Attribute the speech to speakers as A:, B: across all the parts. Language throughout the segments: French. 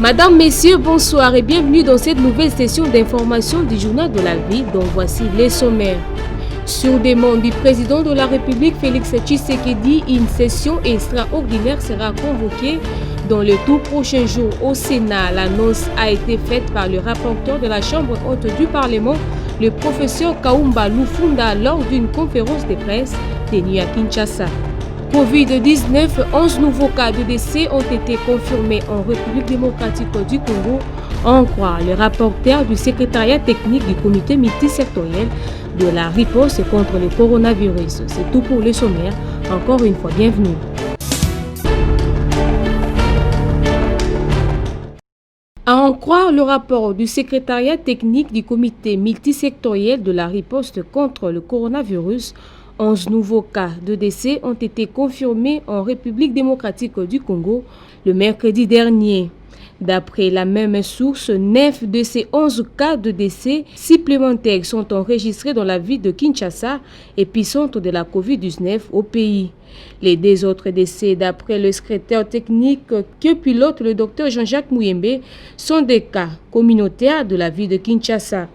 A: Madame, Messieurs, bonsoir et bienvenue dans cette nouvelle session d'information du Journal de la Vie dont voici les sommaires. Sur demande du président de la République, Félix Tshisekedi, une session extraordinaire sera convoquée dans les tout prochains jours au Sénat. L'annonce a été faite par le rapporteur de la Chambre haute du Parlement, le professeur Kaumba Lufunda, lors d'une conférence de presse tenue à Kinshasa. Covid-19, 11 nouveaux cas de décès ont été confirmés en République démocratique du Congo, en croire le rapporteur du secrétariat technique du comité multisectoriel de la riposte contre le coronavirus. C'est tout pour le sommaire. Encore une fois, bienvenue. À en croire le rapport du secrétariat technique du comité multisectoriel de la riposte contre le coronavirus, 11 nouveaux cas de décès ont été confirmés en République démocratique du Congo le mercredi dernier. D'après la même source, 9 de ces 11 cas de décès supplémentaires sont enregistrés dans la ville de Kinshasa, épicentre de la Covid-19 au pays. Les 2 autres décès, d'après le secrétaire technique que pilote le docteur Jean-Jacques Mouyembe, sont des cas communautaires de la ville de Kinshasa.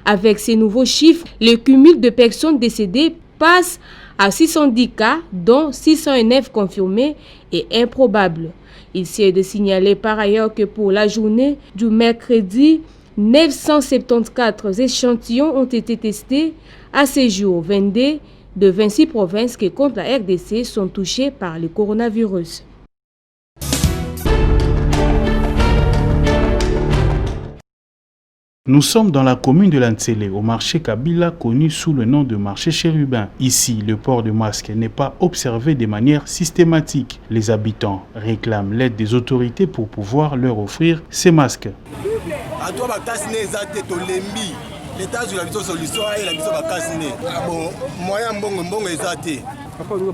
A: Avec ces nouveaux chiffres, le cumul de personnes décédées passe à 610 cas, dont 609 confirmés et improbables. Il s'est de signaler par ailleurs que pour la journée du mercredi, 974 échantillons ont été testés. À ce jour, 22 de 26 provinces qui comptent la RDC sont touchées par le coronavirus.
B: Nous sommes dans la commune de Lantsele, au marché Kabila, connu sous le nom de marché chérubin. Ici, le port de masque n'est pas observé de manière systématique. Les habitants réclament l'aide des autorités pour pouvoir leur offrir ces masques.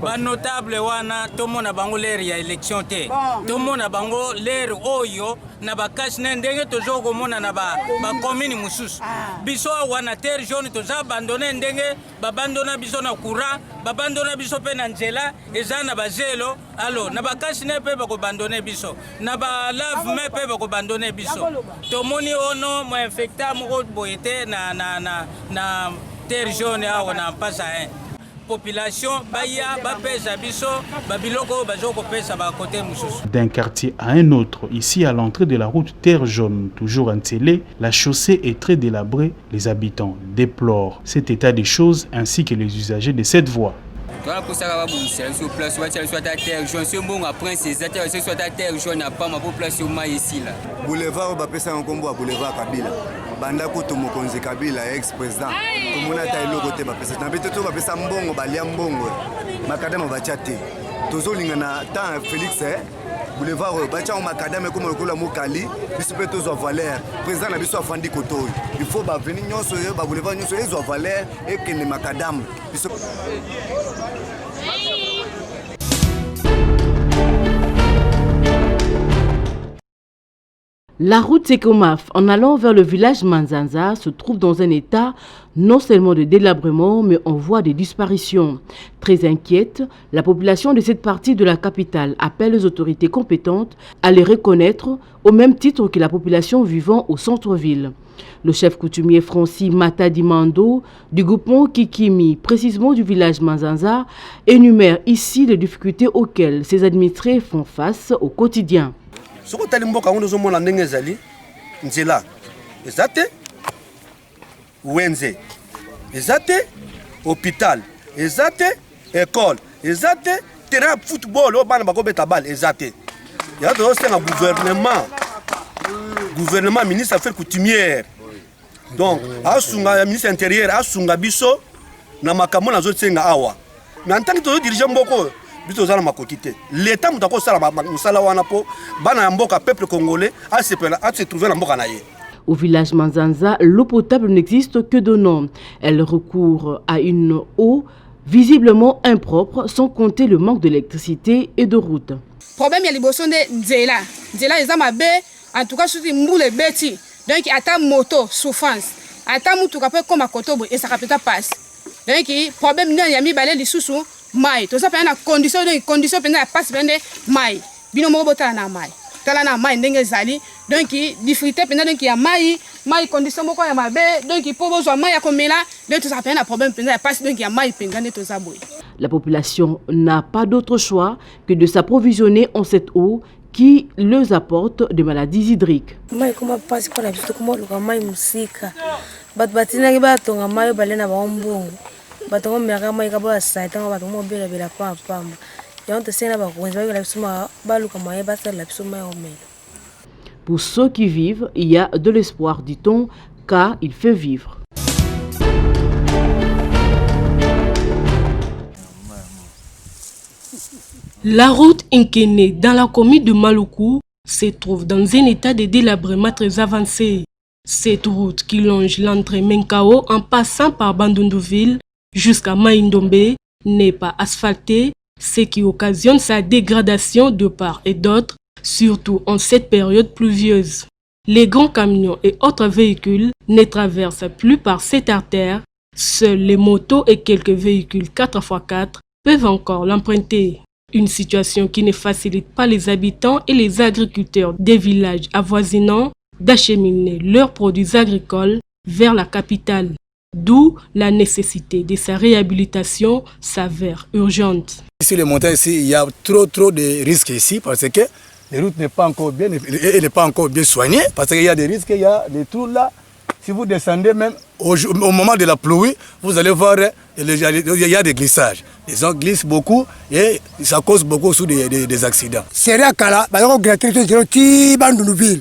C: Ba notable wana tomo na bango l'air ya élection te tomo na bango l'air oyo na ba kasne ndenge tozo komona na ba commune mususu biso wana terre jaune toza abandonner ndenge babandona biso na courant babandona biso pe na nzela eza na bazelo alo na ba kasne pe ba ko abandonner biso na ba lave main pe ba ko abandonner biso tomoni ono mo infecta mo boyete na terre jaune awa na pasa population baya bapesa biso babiloko bazoko pesa ba côté mususu.
B: D'un quartier à un autre, ici à l'entrée de la route Terre Jaune, toujours en Tsélé, la chaussée est très délabrée. Les habitants déplorent cet état des choses ainsi que les usagers de cette voie.
D: Pour ça, on va sur place, soit à terre jaune, c'est bon après ces attaques, soit à terre jaune, pas ma population ici là.
E: Boulevard, on va passer en combo à Boulevard Kabila. Banda koto mokonzi Kabila ex-président. Tout le monde a taillé le côté va passer. N'habite tout va passer mbongo, balia mbongo. Makadam va chatter. Tozo lingana tant Félix Boulevard bacha on makadam comme le kola mokali, biso pe tozo valeur. Président na biso afandi koto. Il faut ba venir nyonso yo ba boulevard nyonso ezo valeur et que les makadam. Biso
F: La route Sekomaf, en allant vers le village Manzanza, se trouve dans un état non seulement de délabrement, mais en voie de disparition. Très inquiète, la population de cette partie de la capitale appelle les autorités compétentes à les reconnaître au même titre que la population vivant au centre-ville. Le chef coutumier Francis Matadimando du groupement Kikimi, précisément du village Manzanza, énumère ici les difficultés auxquelles ses administrés font face au quotidien.
G: Ce que tu as dit, c'est que tu as dit, Wenze, hôpital, école, terrain de football, il y a un gouvernement, ministre affaires coutumières. Donc, le ministre intérieur, na makambo na zo tsenga awa. Mais en tant que dirigeant mboko, bito zala makokité. L'état mutako sala musala wana po bana mboka peuple congolais a se trouver na mboka na ye.
F: Au village Manzanza, l'eau potable n'existe que de nom. Elle recourt à une eau visiblement impropre, sans compter le manque d'électricité et de route.
H: Problème ya liboso nde nzela. Nzela eza mabe, en tout cas soki mbule beti. Donc ata moto souffrance. Ata mutuka pe koma kotobo et ça kapeta passe. Donc problème nde ya mibale lisusu mai. To ça pe na condition pe na passe pende mai. Bino mo botala na mai. Tala na mai ndenge zali. donc difficulté pendant donc ya mai condition moko ya mabe donc pour besoin mai ya komela donc tout ça peine un problème pendant passe donc ya mai pendant tout ça boy.
F: La population n'a pas d'autre choix que de s'approvisionner en cette eau qui leur apporte des maladies hydriques.
I: Mai kuma passe kwa na biso kuma luka mai musika bat batina ki ba tonga mai balena ba ombongo batongo mera mai ka ba saita ba tongo bela bela pa pamba yonte sena ba ko nzaba la biso ba luka mai ba la biso mai omela.
F: Pour ceux qui vivent, il y a de l'espoir, dit-on, car il fait vivre.
J: La route Nkene dans la commune de Maluku se trouve dans un état de délabrement très avancé. Cette route qui longe l'entrée Menkao en passant par Bandunduville jusqu'à Maïndombe n'est pas asphaltée, ce qui occasionne sa dégradation de part et d'autre, surtout en cette période pluvieuse. Les grands camions et autres véhicules ne traversent plus par cette artère. Seuls les motos et quelques véhicules 4x4 peuvent encore l'emprunter. Une situation qui ne facilite pas les habitants et les agriculteurs des villages avoisinants d'acheminer leurs produits agricoles vers la capitale. D'où la nécessité de sa réhabilitation s'avère urgente.
K: Ici, les montagnes, ici, il y a trop de risques ici parce que les routes n'est pas encore bien, elle n'est pas encore bien soignée parce qu'il y a des risques, il y a des trous là. Si vous descendez même au moment de la pluie, vous allez voir il y a des glissages. Les gens glissent beaucoup et ça cause beaucoup des accidents.
L: C'est là que là, on gratuit Bandunduville.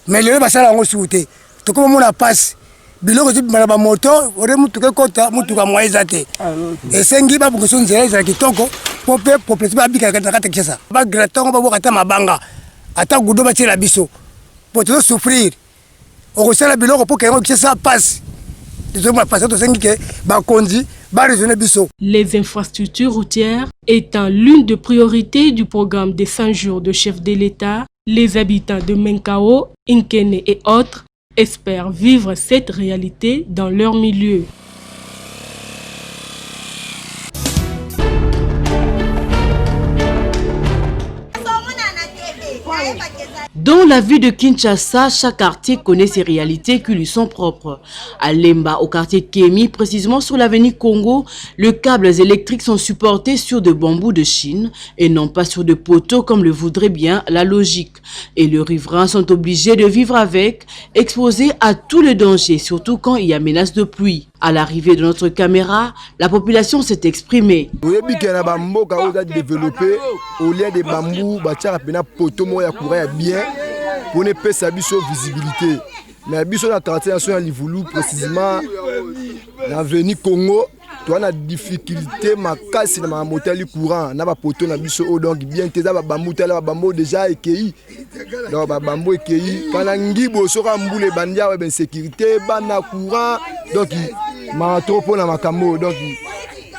L: Mais les gens ça ont sauté. Tout comme on a passé. Biloko tu malaba moto, ore mutuke kota mutuka moyezate. Et sengi ba bungo sonzela za kitoko, pope population ba bika kata kata kisa. Ba graton ba bokata mabanga. Ata gudo ba tela biso. Pour te souffrir. Au sala biloko pour que ça passe.
J: Les infrastructures routières étant l'une des priorités du programme des 100 jours de chef de l'État, les habitants de Menkao, Nkene et autres espèrent vivre cette réalité dans leur milieu.
F: Dans la ville de Kinshasa, chaque quartier connaît ses réalités qui lui sont propres. À Lemba, au quartier Kémi, précisément sur l'avenue Congo, les câbles électriques sont supportés sur de bambous de Chine et non pas sur de poteaux comme le voudrait bien la logique. Et les riverains sont obligés de vivre avec, exposés à tous les dangers, surtout quand il y a menace de pluie. À l'arrivée de notre caméra, la population s'est exprimée.
E: Pour ne pas savoir visibilité. Mais biso na quartier national Livulu précisément l'avenue Congo, tu as une difficulté ma casse na ma motel courant na ba poto na biso donc bien que ça ba bambou tala ba bambou déjà ekei. Donc ba bambou ekei pendant ngibo sora mbule bandia wa ben sécurité bana courant donc ma trop na makambo donc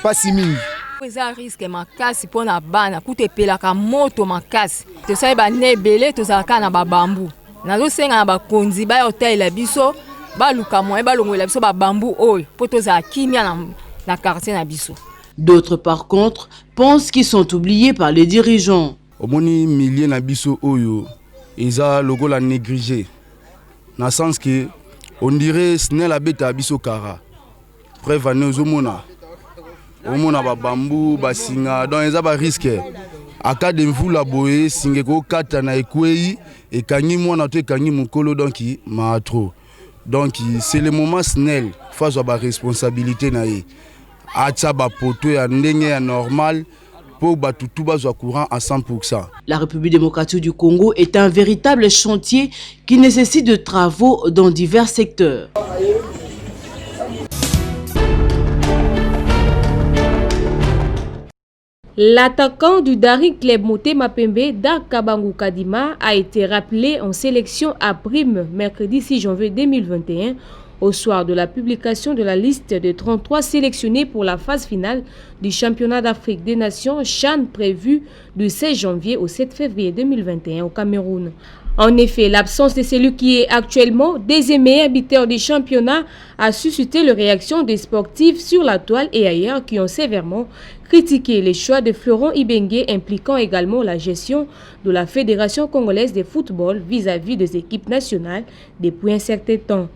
E: pas simi.
M: Eza risque makasi pona bana kutepelaka moto makasi tosali banebele tozalaka na babambu nazosenga na bakonzi ba hotel la biso baluka moyen balongola biso babambu oyo po tozala kimia na quartier na biso.
F: D'autres par contre pensent qu'ils sont oubliés par les dirigeants.
N: Omoni milliers na biso oyo eza logola négligé na sens que on dirait snel abeta biso kara preuve anozomona omona ba bambou basinga donc eza ba risque aka de mvula boye singeko kata na ekwei ekangi mwana to ekangi mukolo donc ma trop donc c'est le moment snel face à ba responsabilité na ye acha ba poto ya ndenge ya normal pour batutu bazwa courant à 100%.
F: La République démocratique du Congo est un véritable chantier qui nécessite de travaux dans divers secteurs.
A: L'attaquant du Daring Club Motema Pembe, Kabangu Kadima, a été rappelé en sélection à Prime mercredi 6 janvier 2021 au soir de la publication de la liste de 33 sélectionnés pour la phase finale du championnat d'Afrique des Nations CHAN prévu du 16 janvier au 7 février 2021 au Cameroun. En effet, l'absence de celui qui est actuellement deuxième meilleur buteur du championnat a suscité les réactions des sportifs sur la toile et ailleurs qui ont sévèrement critiqué les choix de Florent Ibenge impliquant également la gestion de la Fédération congolaise de football vis-à-vis des équipes nationales depuis un certain temps.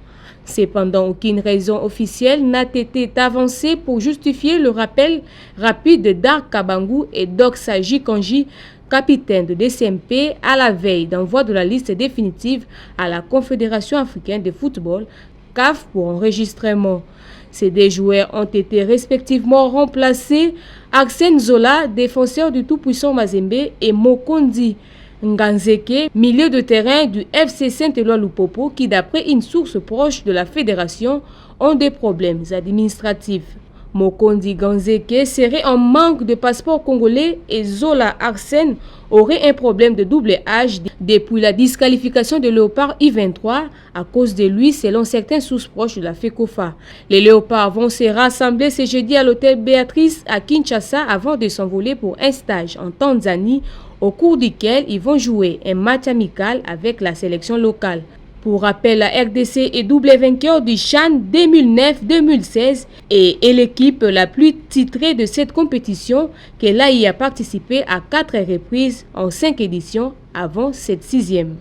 A: Cependant, aucune raison officielle n'a été avancée pour justifier le rappel rapide de Dark Kabangu et Doxa Jikanji, capitaine de DCMP, à la veille d'envoi de la liste définitive à la Confédération africaine de football, CAF, pour enregistrement. Ces deux joueurs ont été respectivement remplacés Arsène Zola, défenseur du tout-puissant Mazembe, et Mokondi Nganzeke, milieu de terrain du FC Saint-Éloi Lupopo, qui d'après une source proche de la fédération ont des problèmes administratifs. Mokondi Nganzeke serait en manque de passeport congolais et Zola Arsène aurait un problème de double âge depuis la disqualification de Léopard I-23 à cause de lui selon certaines sources proches de la FECOFA. Les Léopards vont se rassembler ce jeudi à l'hôtel Béatrice à Kinshasa avant de s'envoler pour un stage en Tanzanie au cours duquel ils vont jouer un match amical avec la sélection locale. Pour rappel, la RDC est double vainqueur du CHAN 2009-2016 et est l'équipe la plus titrée de cette compétition qu'elle a y a participé à 4 reprises en 5 éditions avant cette 6e.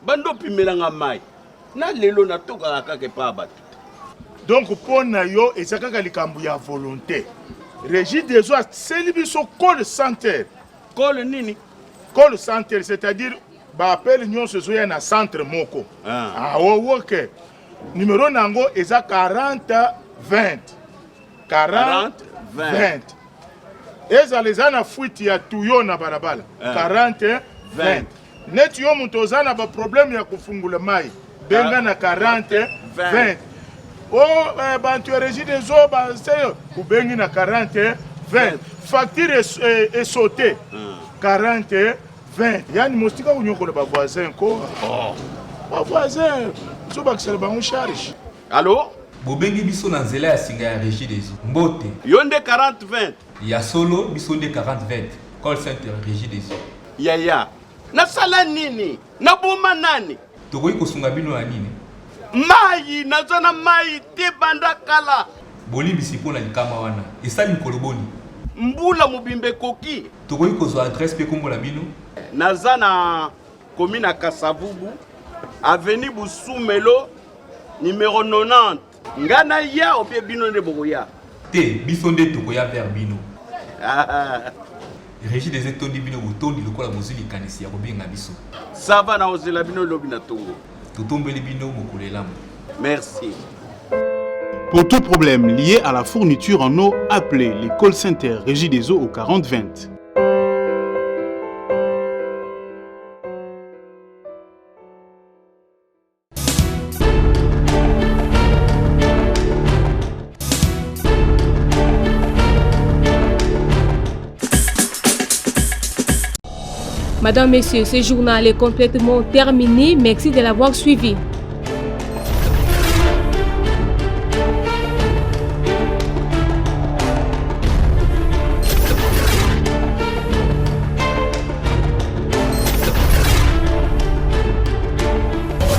O: Bando pimelanga mai na lelo na toka kaka pa batu.
P: Donc pour na yo ezakaka likambu ya volonté. Régie des oies celibiso call center.
O: Call nini?
P: Call center, c'est-à-dire ba appel nyonso zoya na centre moko. Ah OK. Numéro nango eza 40 20. 40 20. Eza lezana fuiti ya tuyo na barabala. 40 20. Net yo mutozana ba problème ya kufungula mai benga na 40 20. Bantu régie des eaux ba seyo kubengi na 40 20. Facture est sautée 40 20. Yani mostika unyoko ba voisin ko. Ba voisin so ba kisala ba charge.
O: Allô?
Q: Bobengi biso na nzela ya singa ya régie des eaux. Mbote.
O: Yonde 40 20.
Q: Ya solo biso nde 40 20. Call center régie des eaux.
O: Ya. Na sala nini? Na boma nani?
Q: Tokoyi kosunga bino ya nini?
O: Mai, nazana mai te banda kala.
Q: Boli bisipo na likama wana. Esali mkoloboni.
O: Mbula mubimbe koki.
Q: Tokoyi kozwa adresse pe kombo la bino?
O: Nazana commune à Kasavubu, avenue Boussoumelo, numéro 90. Ngana ya opie bino ne bokoya.
Q: Te, biso nde tokoya vers bino. Régie des étondi bino botondi lokola mozili kanisi ya kobenga biso.
O: Ça va na ozela bino lobi na tongo.
Q: Totombeli bino mokolo elamu.
O: Merci.
B: Pour tout problème lié à la fourniture en eau, appelez les call centers Régie des eaux au 40 20.
A: Madame, Messieurs, ce journal est complètement terminé. Merci de l'avoir suivi.